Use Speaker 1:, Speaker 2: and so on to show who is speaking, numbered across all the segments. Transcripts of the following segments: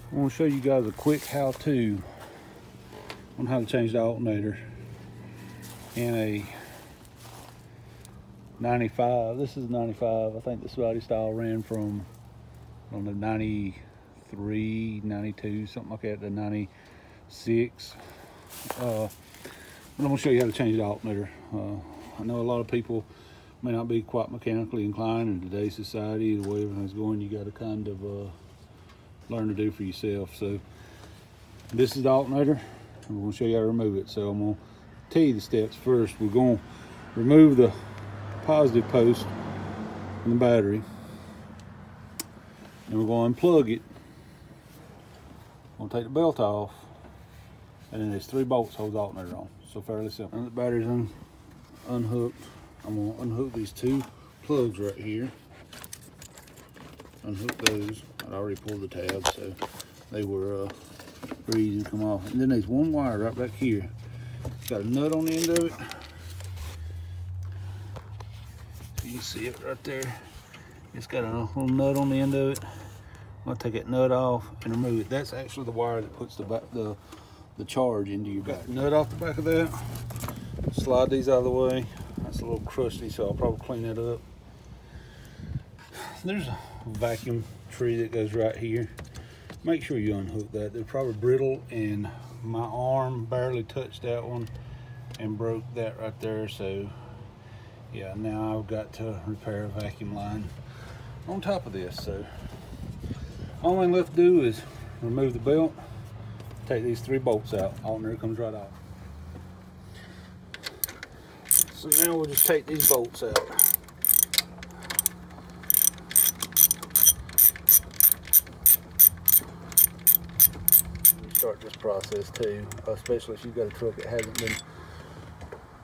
Speaker 1: I want to show you guys a quick how-to on how to change the alternator in a 95. This is 95. I think this body style ran from, I don't know, 93, 92, something like that, to 96. But I'm going to show you how to change the alternator. I know a lot of people may not be quite mechanically inclined in today's society. The way everything's going, you got to kind of learn to do for yourself. So this is the alternator. I'm going to show you how to remove it. So I'm going to tell you the steps first. We're going to remove the positive post from the battery, and we're going to unplug it. I'm going to take the belt off, and then there's 3 bolts hold the alternator on. So fairly simple. Now the battery's unhooked, I'm going to unhook these 2 plugs right here. Unhook those. I'd already pulled the tabs, so they were pretty easy to come off. And then there's 1 wire right back here. It's got a nut on the end of it. So you can see it right there. It's got a little nut on the end of it. I'm going to take that nut off and remove it. That's actually the wire that puts the charge into your battery. Nut off the back of that. Slide these out of the way. That's a little crusty, so I'll probably clean that up. There's a vacuum tree that goes right here. Make sure you unhook that. They're probably brittle, and my arm barely touched that one and broke that right there. So yeah, now I've got to repair a vacuum line on top of this. So all I'm left to do is remove the belt, take these 3 bolts out. Alternator comes right off. So now we'll just take these bolts out. Start this process too, especially if you've got a truck that hasn't been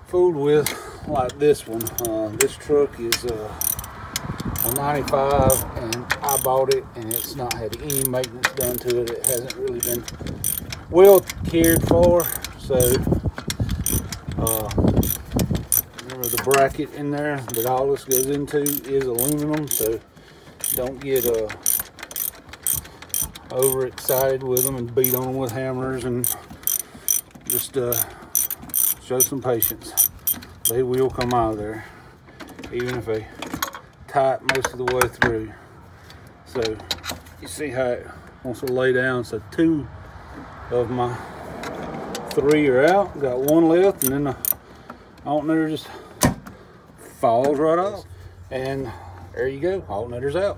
Speaker 1: fooled with like this one. This truck is a 95, and I bought it, and it's not had any maintenance done to it. It hasn't really been well cared for. So remember, the bracket in there that all this goes into is aluminum, so don't get overexcited with them and beat on them with hammers, and just show some patience. They will come out of there, even if they tie it most of the way through. So you see how it wants to lay down. So 2 of my 3 are out. Got 1 left, and then the alternator just falls right off. And there you go, alternator's out.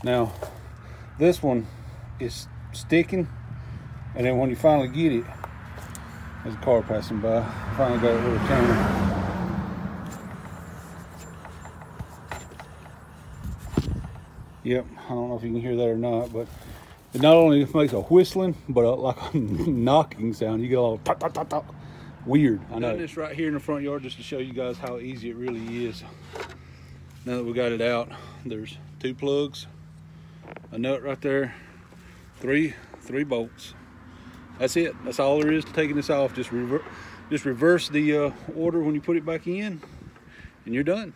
Speaker 1: Now, this one is sticking, and then when you finally get it, there's a car passing by. Finally got it with a camera. Yep, I don't know if you can hear that or not, but it not only makes a whistling, but like a knocking sound. You get a little talk, talk, talk, talk. Weird, I know. I've done this right here in the front yard just to show you guys how easy it really is. Now that we got it out, there's 2 plugs, a nut right there, 3 bolts. That's it. That's all there is to taking this off. Just reverse the order when you put it back in, and you're done.